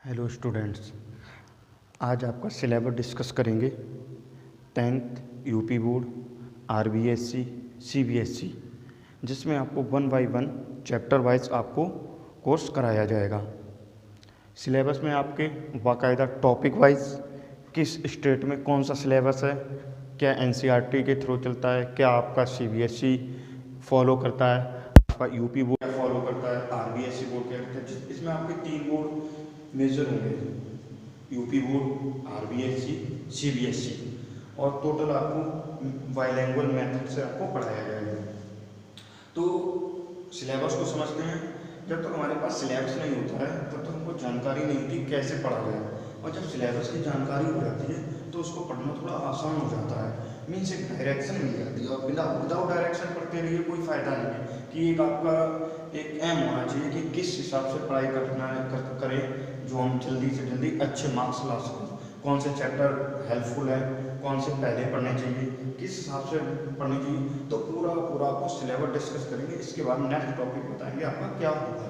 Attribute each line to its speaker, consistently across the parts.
Speaker 1: Hello students, आज आपका syllabus discuss करेंगे। 10th UP board, RBSC, CBSE, जिसमें आपको 1 बाय 1 चैप्टर वाइज आपको कोर्स कराया जाएगा। सिलेबस में आपके बाकायदा टॉपिक वाइज किस स्टेट में कौन सा सिलेबस है, क्या एनसीईआरटी के थ्रू चलता है, क्या आपका सीबीएसई फॉलो करता है, आपका यूपी बोर्ड क्या फॉलो करता है, आरबीएससी बोर्ड क्या करता है। इसमें आपके 3 बोर्ड मेजर होंगे, यूपी बोर्ड, आरबीएससी, सीबीएसई, और टोटल आपको बाइलैंग्वेज मेथड से आपको पढ़ाया जाएगा। तो सिलेबस को समझते हैं। जब तक हमारे पास सिलेबस नहीं होता है तब तक हमको जानकारी नहीं होती कैसे पढ़ा गया, और जब सिलेबस की जानकारी हो जाती है तो उसको पढ़ना थोड़ा आसान हो जाता है। मीन्स एक डायरेक्शन मिल जाती है, और विदाउट डायरेक्शन पढ़ते रहिए कोई फ़ायदा नहीं है। कि एक आपका एक एम होना चाहिए कि किस हिसाब से पढ़ाई करना है करें जो हम जल्दी से जल्दी अच्छे मार्क्स ला सकें। कौन से चैप्टर हेल्पफुल है, कौन से पहले पढ़ने चाहिए, किस हिसाब से पढ़नी चाहिए, तो पूरा आपको सिलेबस डिस्कस करेंगे। इसके बाद नेक्स्ट टॉपिक बताएंगे आपका क्या होगा।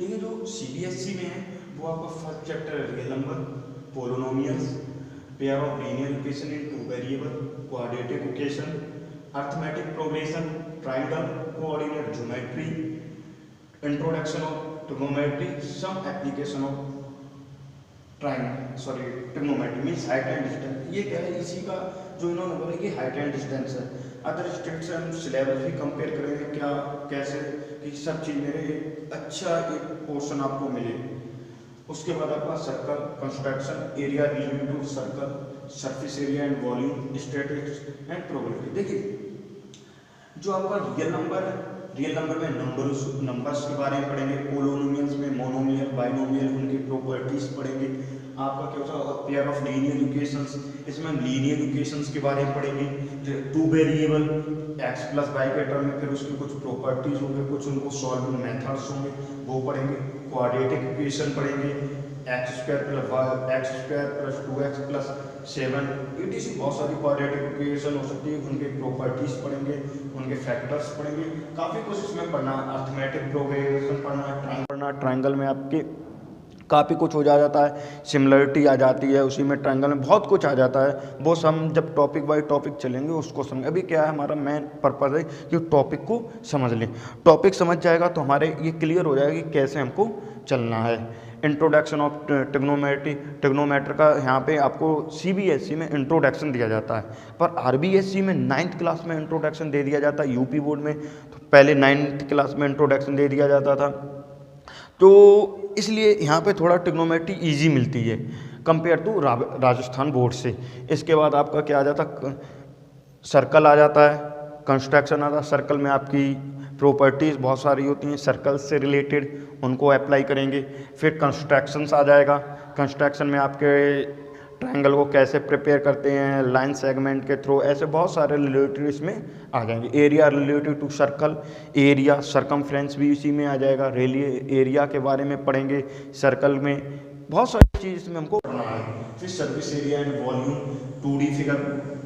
Speaker 1: लेकिन जो सीबीएसई में है वो आपका फर्स्ट चैप्टर है real number, polynomials, pair of linear equation in 2 variable, quadratic equation, arithmetic progression, triangle, coordinate geometry, introduction of trigonometry, some application of trigonometry means height and distance. ये क्या है, इसी का जो इन्होंने बोला कि हाइट एंड डिस्टेंस है। अदर स्टेट से हम सिलेबस भी कंपेयर करेंगे क्या कैसे, कि सब चीज़ मेरे अच्छा एक पोर्शन आपको मिले। उसके बाद आपका circle construction, area related to circle, surface area and volume, statistics and probability. देखिए जो आपका रियल नंबर है, रियल नंबर में नंबर्स के बारे में पढ़ेंगे, पोलिनोमियल्स में मोनोमियल, बाइनोमियल, उनकी प्रॉपर्टीज पढ़ेंगे। आपका क्या होता है पेयर ऑफ लीनियर इक्वेशंस, इसमें हम लीनियर इक्वेशंस के बारे में पढ़ेंगे। 2 वेरिएबल एक्स प्लस वाई के टर्म में फिर उसकी कुछ प्रॉपर्टीज होंगे, कुछ उनको सॉल्विंग मेथड्स होंगे वो पढ़ेंगे। क्वाड्रेटिक इक्वेशन पढ़ेंगे, x square plus 2x plus 7, ETC बहुत सारी क्वाड्रेटिक इक्वेशन हो सकती है, उनके प्रॉपर्टीज पढ़ेंगे, उनके फैक्टर्स पढ़ेंगे। काफ़ी कुछ इसमें पढ़ना, अरिथमेटिक प्रोग्रेशन पढ़ना, ट्रायंगल में आपके काफ़ी कुछ हो जाता है, सिमिलरिटी आ जाती है, उसी में ट्रायंगल में बहुत कुछ आ जाता है। वो सब हम जब टॉपिक बाय टॉपिक चलेंगे उसको समझ। अभी क्या है हमारा मेन पर्पज़ है कि टॉपिक को समझ लें। टॉपिक समझ जाएगा तो हमारे ये क्लियर हो जाएगा कि कैसे हमको चलना है। इंट्रोडक्शन ऑफ ट्रिग्नोमेट्री का यहाँ पे आपको सीबीएसई में इंट्रोडक्शन दिया जाता है, पर आरबीएसई में 9th क्लास में इंट्रोडक्शन दे दिया जाता है। यूपी बोर्ड में तो पहले 9th क्लास में इंट्रोडक्शन दे दिया जाता था, तो इसलिए यहाँ पे थोड़ा ट्रिग्नोमेट्री इजी मिलती है कंपेयर टू राजस्थान बोर्ड से। इसके बाद आपका क्या आ जाता, सर्कल आ जाता है, कंस्ट्रक्शन आता है। सर्कल में आपकी प्रॉपर्टीज़ बहुत सारी होती हैं सर्कल से रिलेटेड, उनको अप्लाई करेंगे। फिर कंस्ट्रक्शंस आ जाएगा, कंस्ट्रक्शन में आपके ट्रायंगल को कैसे प्रिपेयर करते हैं लाइन सेगमेंट के थ्रू, ऐसे बहुत सारे रिलेटेड इसमें आ जाएंगे। Area related to circle, area circumference भी इसी में आ जाएगा। एरिया के बारे में पढ़ेंगे, सर्कल में बहुत सारी चीज़ इसमें हमको पढ़ना है। फिर surface area and volume 2D figure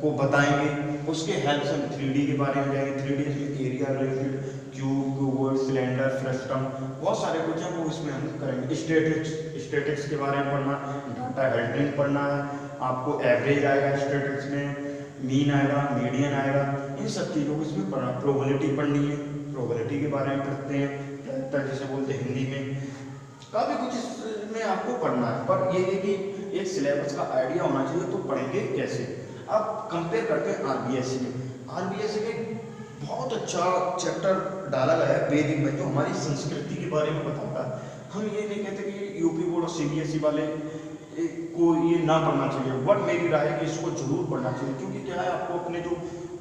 Speaker 1: को बताएंगे, उसके हेल्प से हम 3D के बारे में जाएंगे। 3D area related cube, cuboid, cylinder, frustum, बहुत सारे कुछ हैं वो इसमें हम करेंगे। स्टैटिक्स के बारे में पढ़ना, डाटा हेल्डिंग पढ़ना है आपको, एवरेज आएगा स्टैटिक्स में, मीन आएगा, मीडियन आएगा, इन सब चीज़ों को इसमें पढ़ना। प्रोबेबिलिटी पढ़नी है, प्रोबेबिलिटी के बारे में पढ़ते हैं, कैरेक्टर जिसे बोलते हैं हिंदी में। काफ़ी कुछ इसमें आपको पढ़ना है, पर ये है कि एक सिलेबस का आइडिया होना चाहिए तो पढ़ेंगे कैसे। अब कंपेयर करते हैं आरबीएससी में। आरबीएससी में बहुत अच्छा चैप्टर डाला गया है वैदिक में, जो हमारी संस्कृति के बारे में बताता है। हम ये नहीं कहते कि यूपी बोर्ड और सीबीएसई वाले को ये ना पढ़ना चाहिए, बट मेरी राय है कि इसको जरूर पढ़ना चाहिए। क्योंकि क्या है आपको अपने जो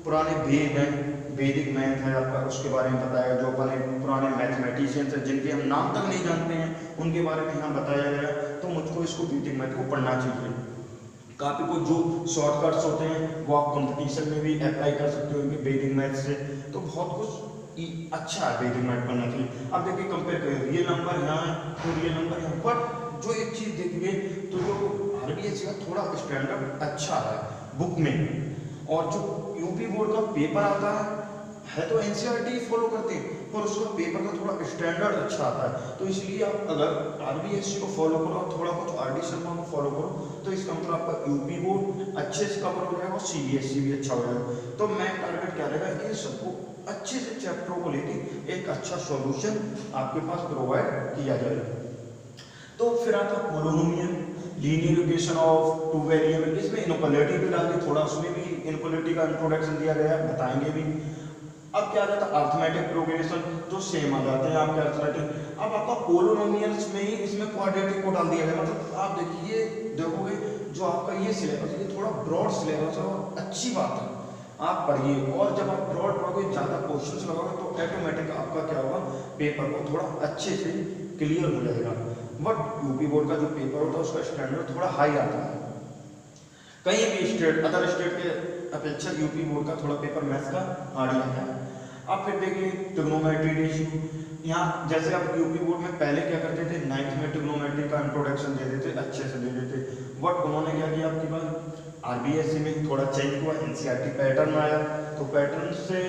Speaker 1: पुराने वेद हैं, वैदिक मैथ है आपका, उसके बारे में बताया। जो अपने पुराने मैथमेटिशियंस हैं जिनके हम नाम तक नहीं जानते हैं उनके बारे में यहाँ बताया गया, तो मुझको इसको वैदिक मैथ को पढ़ना चाहिए। काफ़ी कुछ जो शॉर्टकट्स होते हैं वो आप कंपटीशन में भी अप्लाई कर सकते हो इनके वैदिक मैथ से, तो बहुत कुछ अच्छा है वैदिक मैथ पढ़ना चाहिए। अब देखिए कंपेयर करें, रियल नंबर यहाँ है तो रियल नंबर यहाँ, बट जो एक चीज़ देखिए तो जो आरबीएससी का थोड़ा स्टैंडर्ड अच्छा है बुक में, और जो यूपी बोर्ड का पेपर आता है तो एनसीईआरटी फॉलो करते हैं, पर उसका पेपर का थोड़ा स्टैंडर्ड अच्छा आता है। तो इसलिए आप अगर आरबीएससी को फॉलो करो और थोड़ा कुछ आर डी शर्मा को फॉलो करो तो इसका मतलब आपका यूपी बोर्ड अच्छे से कवर हो जाएगा और सीबीएसई भी अच्छा हो जाएगा। तो मेन टारगेट क्या रहेगा, इन सबको अच्छे से चैप्टरों को लेके एक अच्छा सॉल्यूशन आपके पास प्रोवाइड किया जाएगा। तो फिर आता polynomial, linear equation of two variable, इसमें इनइक्वालिटी भी डाल दी, थोड़ा उसमें भी इनइक्वालिटी का इंट्रोडक्शन दिया गया है, बताएंगे भी। अब क्या रहता है अर्थमेटिक प्रोग्रेशन, जो सेम आ जाते हैं आपके अर्थमेटिक। अब आपका पोलिनोमियल्स में ही इसमें क्वाड्रेटिक को डाल दिया गया। मतलब आप देखिए देखोगे जो आपका ये सिलेबस है ये थोड़ा ब्रॉड सिलेबस है और अच्छी बात है, आप पढ़िए। और जब आप ब्रॉड पढ़ोगे ज़्यादा क्वेश्चंस लगाओगे तो ऑटोमेटिक आपका क्या होगा, पेपर को थोड़ा अच्छे से क्लियर हो जाएगा। बट यूपी बोर्ड का जो पेपर होता है उसका स्टैंडर्ड थोड़ा हाई आता है, कहीं भी स्टेट अदर स्टेट के अपेक्षा यूपी बोर्ड का थोड़ा पेपर मैथ्स का हार्ड आता है। अब फिर देखिए ट्रिग्नोमेट्री रेशियो, यहाँ जैसे आप यूपी बोर्ड में पहले क्या करते थे, 9th में ट्रिग्नोमेट्री का इंट्रोडक्शन दे देते, अच्छे से दे देते। बट उन्होंने क्या किया आपकी बात, आरबीएससी में थोड़ा चेंज हुआ, एनसीईआरटी पैटर्न आया, तो पैटर्न से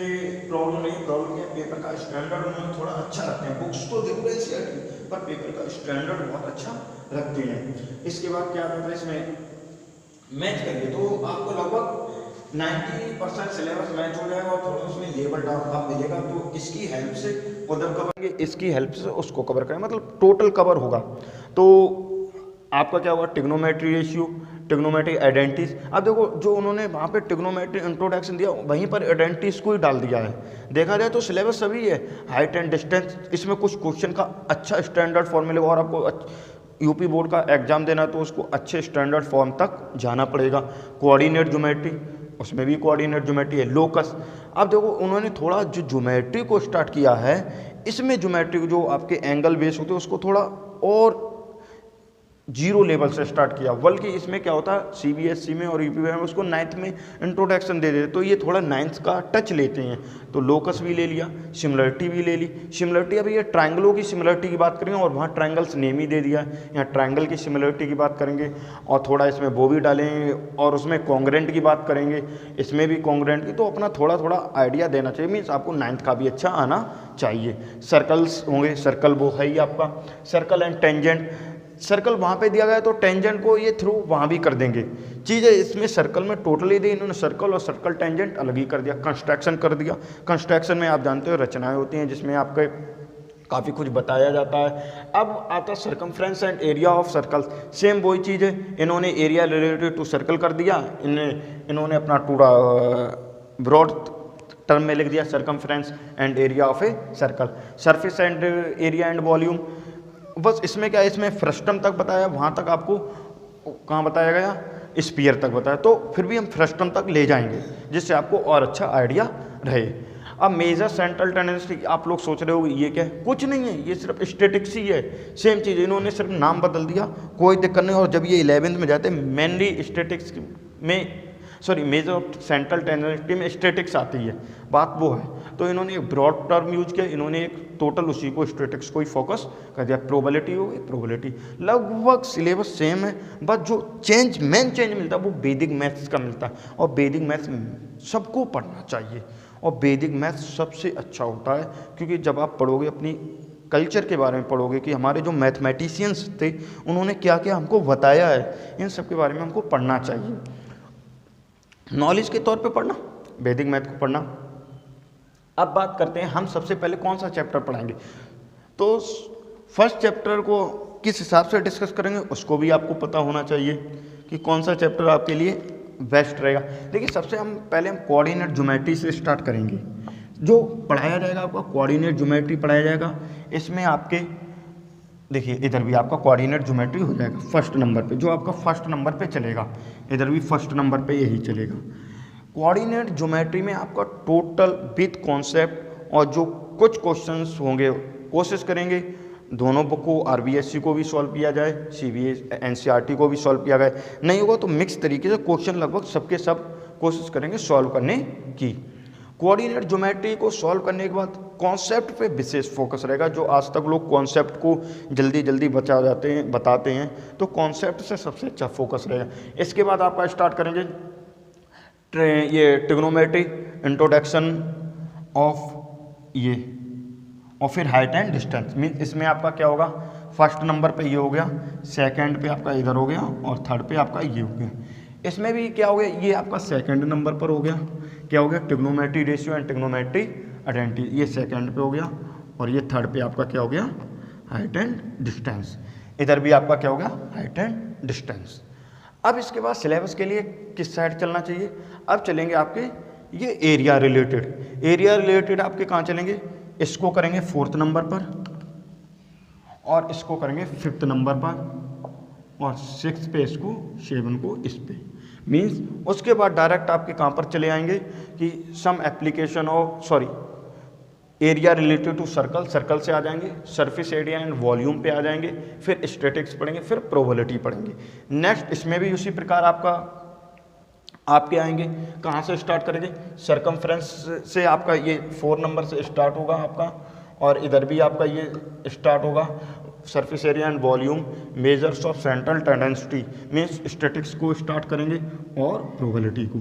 Speaker 1: प्रॉब्लम नहीं, प्रॉब्लम क्या पेपर का स्टैंडर्ड उन्होंने थोड़ा अच्छा रखते हैं। बुक्स तो देखो एनसीईआरटी पर पेपर का स्टैंडर्ड बहुत अच्छा रखते हैं। इसके बाद क्या आता है, इसमें मैच करिए तो आपको लगभग 90% सिलेबस मैच हो जाएगा और थोड़ा उसमें लेवल डाउन आप मिलेगा। तो इसकी हेल्प से उधर कवर करेंगे, इसकी हेल्प से उसको कवर करें, मतलब टोटल कवर होगा। तो आपका क्या होगा, ट्रिग्नोमेट्री रेशियो, ट्रिग्नोमेट्री आइडेंटिटीज। अब देखो जो उन्होंने वहाँ पे ट्रिग्नोमेट्री इंट्रोडक्शन दिया वहीं पर आइडेंटिटीज को ही डाल दिया है। देखा जाए तो सिलेबस सभी है, हाइट एंड डिस्टेंस, इसमें कुछ क्वेश्चन का अच्छा स्टैंडर्ड फॉर्म मिलेगा। और आपको यूपी बोर्ड का एग्जाम देना है तो उसको अच्छे स्टैंडर्ड फॉर्म तक जाना पड़ेगा। कोऑर्डिनेट ज्योमेट्री, उसमें भी कोऑर्डिनेट ज्योमेट्री है। लोकस, अब देखो उन्होंने थोड़ा जो ज्योमेट्री को स्टार्ट किया है, इसमें ज्योमेट्री जो आपके एंगल बेस होते हैं उसको थोड़ा और जीरो लेवल से स्टार्ट किया। बल्कि इसमें क्या होता है सीबीएसई में और यूपी में उसको 9th में इंट्रोडक्शन दे देते, तो ये थोड़ा 9th का टच लेते हैं। तो लोकस भी ले लिया, सिमिलरिटी भी ले ली। सिमिलरिटी अभी ये ट्रायंगलों की सिमिलरिटी की बात करेंगे और वहाँ ट्रायंगल्स नेम ही दे दिया है, यहाँ ट्रायंगल की सिमिलरिटी की बात करेंगे और थोड़ा इसमें वो भी डालेंगे और उसमें कॉन्ग्रेंट की बात करेंगे, इसमें भी कॉन्ग्रेंट की। तो अपना थोड़ा थोड़ा आइडिया देना चाहिए, मीन्स आपको 9th का भी अच्छा आना चाहिए। सर्कल्स होंगे, सर्कल वो है ही आपका, सर्कल एंड टेंजेंट। सर्कल वहाँ पे दिया गया तो टेंजेंट को ये थ्रू वहाँ भी कर देंगे चीज़ें। इसमें सर्कल में टोटली दी इन्होंने, सर्कल और सर्कल टेंजेंट अलग ही कर दिया। कंस्ट्रक्शन कर दिया, कंस्ट्रक्शन में आप जानते हो रचनाएं होती हैं जिसमें आपके काफ़ी कुछ बताया जाता है। अब आता है circumference and area of circles, same वही चीज़ है, इन्होंने एरिया रिलेटेड टू सर्कल कर दिया, इन्होंने अपना पूरा ब्रॉड टर्म में लिख दिया circumference and area of a circle. Surface and area and volume, बस इसमें क्या है, इसमें फ्रस्टम तक बताया, वहाँ तक आपको कहाँ बताया गया, स्पीयर तक बताया। तो फिर भी हम फ्रस्टम तक ले जाएंगे जिससे आपको और अच्छा आइडिया रहे। अब मेजर सेंट्रल टेंडेंसी, आप लोग सोच रहे हो ये क्या है, कुछ नहीं है, ये सिर्फ स्टैटिक्स ही है। सेम चीज़, इन्होंने सिर्फ नाम बदल दिया, कोई दिक्कत नहीं। और जब ये 11th में जाते हैं मेनली स्टैटिक्स में, सॉरी मेजर सेंट्रल टेंडेंसी में स्टैटिक्स आती है, बात वो है। तो इन्होंने एक ब्रॉड टर्म यूज किया, इन्होंने एक टोटल उसी को स्टैटिक्स को ही फोकस कर दिया। प्रोबेबिलिटी हो गई, प्रोबेबिलिटी लगभग सिलेबस सेम है, बस जो चेंज मेन चेंज मिलता है वो वैदिक मैथ्स का मिलता है। और वैदिक मैथ्स सबको पढ़ना चाहिए और वैदिक मैथ्स सबसे अच्छा होता है, क्योंकि जब आप पढ़ोगे अपनी कल्चर के बारे में पढ़ोगे कि हमारे जो मैथमेटिशियंस थे उन्होंने क्या क्या हमको बताया है, इन सब के बारे में हमको पढ़ना चाहिए। नॉलेज के तौर पे पढ़ना, वैदिक मैथ को पढ़ना। अब बात करते हैं हम सबसे पहले कौन सा चैप्टर पढ़ाएंगे। तो फर्स्ट चैप्टर को किस हिसाब से डिस्कस करेंगे उसको भी आपको पता होना चाहिए कि कौन सा चैप्टर आपके लिए बेस्ट रहेगा। देखिए सबसे पहले हम कोऑर्डिनेट ज्योमेट्री से स्टार्ट करेंगे। जो पढ़ाया जाएगा आपका कोऑर्डिनेट ज्योमेट्री पढ़ाया जाएगा। इसमें आपके देखिए इधर भी आपका कोऑर्डिनेट ज्योमेट्री हो जाएगा फर्स्ट नंबर पे, जो आपका फर्स्ट नंबर पे चलेगा, इधर भी फर्स्ट नंबर पे यही चलेगा। कोऑर्डिनेट ज्योमेट्री में आपका टोटल विथ कॉन्सेप्ट और जो कुछ क्वेश्चंस होंगे कोशिश करेंगे दोनों बुक को, आरबीएससी को भी सॉल्व किया जाए, सीबीएसई एनसीईआरटी को भी सॉल्व किया जाए, नहीं होगा तो मिक्स तरीके से क्वेश्चन लगभग सबके सब कोशिश करेंगे सॉल्व करने की। कोऑर्डिनेट ज्योमेट्री को सॉल्व करने के बाद कॉन्सेप्ट पे विशेष फोकस रहेगा। जो आज तक लोग कॉन्सेप्ट को जल्दी जल्दी बताते हैं तो कॉन्सेप्ट से सबसे अच्छा फोकस रहेगा। इसके बाद आपका स्टार्ट करेंगे ये ट्रिग्नोमेट्री, इंट्रोडक्शन ऑफ ये और फिर हाइट एंड डिस्टेंस मीन इसमें आपका क्या होगा, फर्स्ट नंबर पे ये हो गया, सेकंड पे आपका इधर हो गया और थर्ड पे आपका ये हो गया। इसमें भी क्या हो गया, ये आपका सेकंड नंबर पर हो गया, क्या हो गया, trigonometry ratio and trigonometry identity, ये सेकंड पे हो गया और ये थर्ड पे आपका क्या हो गया, हाइट एंड डिस्टेंस। इधर भी आपका क्या हो गया, हाइट एंड डिस्टेंस। अब इसके बाद सिलेबस के लिए किस साइड चलना चाहिए, अब चलेंगे आपके ये एरिया रिलेटेड। एरिया रिलेटेड आपके कहाँ चलेंगे, इसको करेंगे 4th नंबर पर और इसको करेंगे 5th नंबर पर और 6 पे इसको, 7 को इस पे। मीन्स उसके बाद डायरेक्ट आपके कहाँ पर चले आएंगे कि some application of area related to circle, circle से आ जाएंगे, सरफेस एरिया एंड वॉल्यूम पे आ जाएंगे, फिर स्टैटिक्स पढ़ेंगे, फिर प्रोबेबिलिटी पढ़ेंगे। नेक्स्ट इसमें भी उसी प्रकार आपके आएंगे, कहाँ से स्टार्ट करेंगे, सरकमफ्रेंस से आपका ये 4 नंबर से स्टार्ट होगा आपका और इधर भी आपका ये स्टार्ट होगा, surface area and volume, measures of central tendency means statics को स्टार्ट करेंगे और प्रोबेबिलिटी को,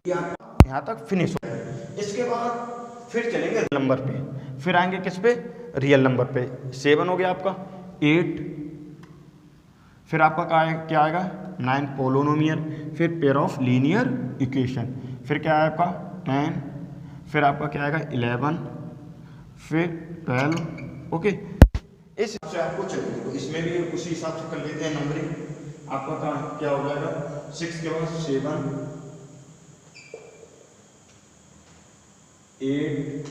Speaker 1: यहाँ तक फिनिश हो। इसके बाद फिर चलेंगे नंबर पे, फिर आएंगे किस पे, रियल नंबर पे। 7 हो गया आपका, 8, फिर आपका क्या आएगा 9 पोलोनोमियल, फिर पेयर ऑफ लीनियर इक्वेशन, फिर क्या है आपका 10, फिर आपका क्या आएगा 11, फिर 12। ओके, इस हिसाब से आपको चलेंगे, तो इसमें भी उसी हिसाब से कर लेते हैं नंबरिंग। आपका क्या हो जाएगा, 6 के बाद 7, 8,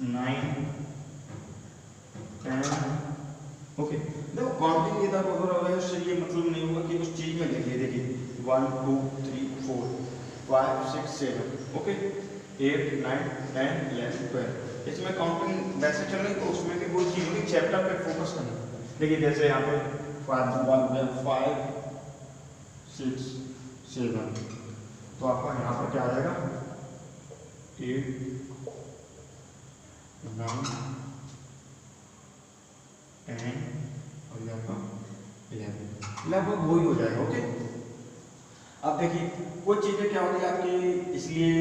Speaker 1: 9, 10। ओके, देखो काउंटिंग इधर उधर हो रहा है, उससे ये मतलब नहीं होगा कि उस चीज में देखिए 1 2 3 4 5 6 7। ओके, 8 9 10 11 12, इसमें काउंटिंग वैसे चल रही, तो उसमें भी वो चीज होगी, चैप्टर पे फोकस करना। देखिए जैसे यहाँ पे 5 5 6 7, तो आपका यहाँ पर क्या आ जाएगा 8 9 10 और ये आपका 11, लगभग वही हो जाएगा। ओके, अब देखिए कुछ चीज़ें क्या होती है आपकी इसलिए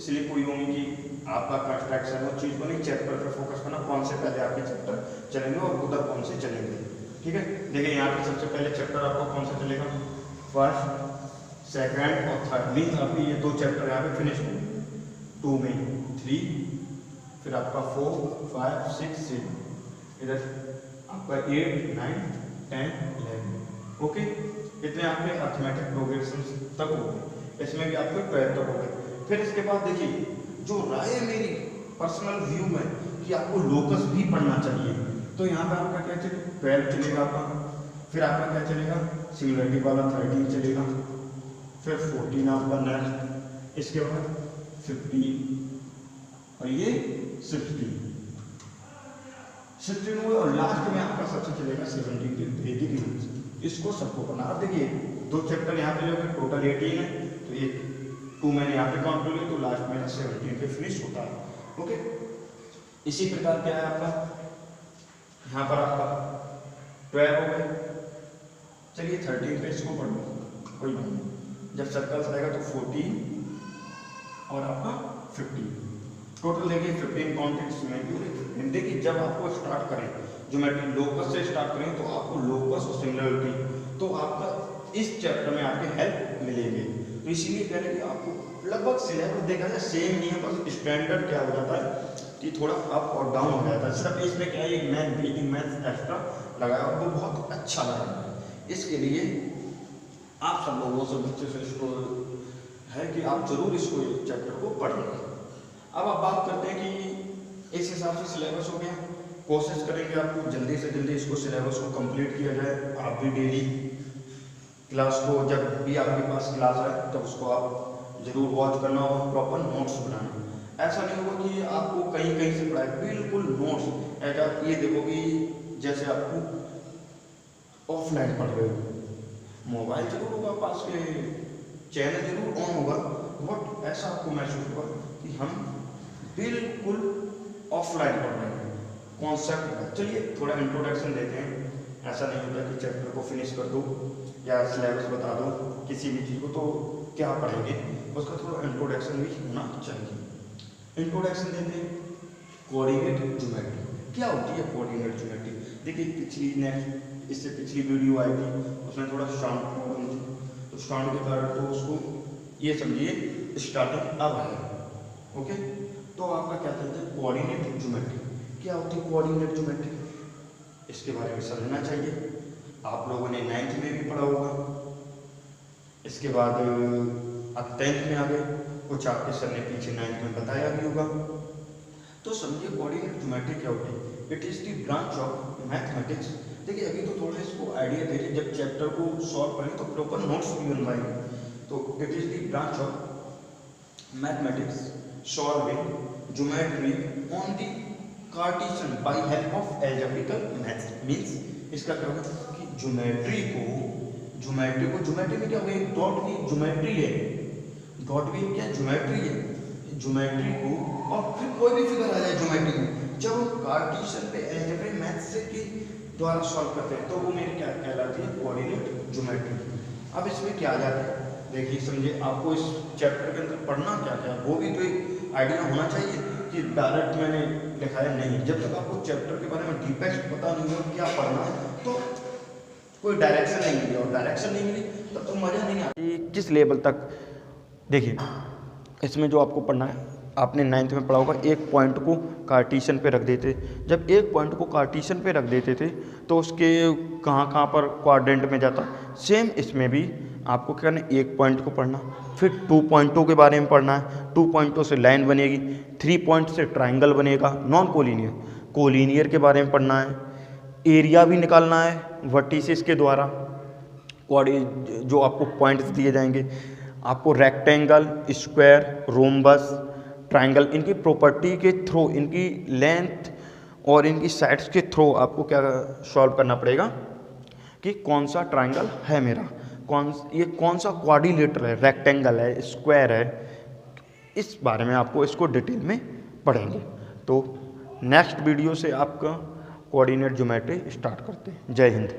Speaker 1: स्लिप हुई होंगी कि आपका कंस्ट्रक्शन वो चीज़ को नहीं, चैप्टर पर फोकस करना, कौन से पहले आपके चैप्टर चलेंगे और उधर कौन से चलेंगे। ठीक है, देखिए यहाँ पे सबसे पहले चैप्टर आपका कौन सा चलेगा, फर्स्ट, सेकंड और थर्ड। मीन्स आपके ये 2 चैप्टर यहाँ पे फिनिश होंगे, 2 में 3, फिर आपका 4 5 6 7, इधर आपका 8 9 10 11। ओके, इतने आपके अर्थमेटिक प्रोग्रेशन तक हो गए, इसमें भी आपके 12 तक हो गए। फिर इसके बाद देखिए जो राय मेरी पर्सनल व्यू है कि आपको लोकस भी पढ़ना चाहिए, तो यहाँ पे आपका क्या चलेगा 12 चलेगा आपका, फिर आपका क्या चलेगा सिंगुलरिटी वाला 13 चलेगा, फिर 14 आपका नेक्स्ट, इसके बाद 15 और ये 16 हुए और लास्ट में आपका सबसे चलेगा 17। इसको सबको पढ़ना। अब देखिए 2 चैप्टर यहाँ पे जो है टोटल 18 है, तो ये 2 मैंने यहाँ पे काउंट कर लिया, तो लास्ट में 17 पे फिनिश होता है। ओके, इसी प्रकार क्या है आपका यहाँ पर आपका 12 हो गए, चलिए 13 पे इसको पढ़ लो, कोई बात नहीं। जब सर्कल्स आएगा तो 14 और आपका 15, टोटल देखिए 15 काउंटिंग्स में भी। देखिए जब आपको स्टार्ट करें ज्योमेट्री लोकस से स्टार्ट करें, तो आपको लोकस और सिमिलरिटी तो आपका इस चैप्टर में आपके हेल्प मिलेंगे। तो इसीलिए कह रहे हैं कि आपको लगभग सिलेबस देखा जाए सेम ही है, बस स्टैंडर्ड क्या हो जाता है कि थोड़ा अप और डाउन हो जाता है। सिर्फ इसमें क्या है, मैथ रीडिंग मैथ एक्स्ट्रा लगाया और वो बहुत अच्छा लगा है। इसके लिए आप सब लोगों से बच्चे से इसको है कि आप जरूर इसको चैप्टर को पढ़ेंगे। अब आप बात करते हैं कि इस हिसाब से सिलेबस हो गया, कोशिश करेंगे आपको जल्दी से जल्दी इसको सिलेबस को कंप्लीट किया जाए। आप भी डेली क्लास को जब भी आपके पास क्लास आए तब तो उसको आप जरूर वॉच करना और प्रॉपर नोट्स बनाना। ऐसा नहीं होगा कि आपको कहीं कहीं से पढ़ाए, बिल्कुल नोट्स ऐसा ये देखो कि जैसे आपको ऑफलाइन पढ़ रहे हो, मोबाइल जरूर होगा पास के, चैनल जरूर ऑन होगा, बट ऐसा आपको महसूस होगा कि हम बिल्कुल ऑफलाइन पढ़ रहे हैं कॉन्सेप्ट। चलिए थोड़ा इंट्रोडक्शन देते हैं। ऐसा नहीं होता कि चैप्टर को फिनिश कर दो या सिलेबस बता दो किसी भी चीज़ को तो क्या पढ़ेंगे, उसका थोड़ा इंट्रोडक्शन भी होना चाहिए। इंट्रोडक्शन देते हैं कोऑर्डिनेट ज्योमेट्री। क्या होती है कोऑर्डिनेट ज्योमेट्री? देखिए इससे पिछली वीडियो आई थी, उसमें थोड़ा साउंड प्रॉब्लम थी, तो साउंड के कारण तो उसको ये समझिए स्टार्टिंग अब है। ओके, तो आपका क्या चलता है कोऑर्डिनेट ज्योमेट्री। क्या होती है कोऑर्डिनेट ज्योमेट्री? इसके बारे में समझना चाहिए। आप लोगों ने 9th में भी पढ़ा होगा, इसके बाद अब 10th में आ गए, कुछ आपके सर ने पीछे 9th में बताया भी होगा। तो समझिए कोऑर्डिनेट ज्योमेट्री क्या होती है? It is the branch of mathematics. देखिए अभी तो थोड़ा इसको आइडिया दे रहे, जब चैप्टर को सॉल्व करें तो प्रॉपर नोट्स भी बनवाएंगे। तो it is the branch of mathematics solving geometry on the cartesian by help of algebraical maths. Means इसका क्या होगा कि ज्योमेट्री में क्या होगा, एक डॉट की ज्योमेट्री है, डॉट भी क्या ज्योमेट्री है, ज्योमेट्री को और फिर कोई भी फिगर आ जाए ज्योमेट्री में, जब हम कार्टेशियन पे अलजेब्रिक मैथ्स से के द्वारा सॉल्व करते हैं तो वो मेरी क्या कहलाती है कोऑर्डिनेट ज्योमेट्री। अब इसमें क्या आ जाता है, देखिए समझिए आपको इस चैप्टर के अंदर पढ़ना क्या क्या वो भी तो एक आइडिया होना चाहिए कि डायरेक्ट मैंने दिखाया नहीं। जब तक आपको चैप्टर के बारे में डीपेस्ट पता नहीं हो क्या पढ़ना है तो कोई डायरेक्शन नहीं मिली, और डायरेक्शन नहीं मिली तब तो मज़ा नहीं आता किस लेवल तक। देखिए इसमें जो आपको पढ़ना है, आपने 9th में पढ़ा होगा, एक पॉइंट को कार्टेशियन पे रख देते। जब एक पॉइंट को कार्टेशियन पे रख देते थे तो उसके कहाँ कहाँ पर क्वाड्रेंट में जाता, सेम इसमें भी आपको क्या करना है, एक पॉइंट को पढ़ना, फिर 2 पॉइंटों के बारे में पढ़ना है। 2 पॉइंटों से लाइन बनेगी, 3 पॉइंट से ट्राइंगल बनेगा, नॉन कोलिनियर, कोलिनियर के बारे में पढ़ना है, एरिया भी निकालना है वर्टिसेस के द्वारा, जो आपको पॉइंट्स दिए जाएंगे, आपको रेक्टेंगल, स्क्वायर, रोम्बस, ट्राइंगल, इनकी प्रॉपर्टी के थ्रू, इनकी लेंथ और इनकी साइड्स के थ्रू आपको क्या सॉल्व करना पड़ेगा कि कौन सा ट्राइंगल है मेरा, कौन सा क्वाड्रिलेटरल है, रेक्टेंगल है, स्क्वायर है। इस बारे में आपको इसको डिटेल में पढ़ेंगे। तो नेक्स्ट वीडियो से आपका कोऑर्डिनेट ज्योमेट्री स्टार्ट करते हैं। जय हिंद।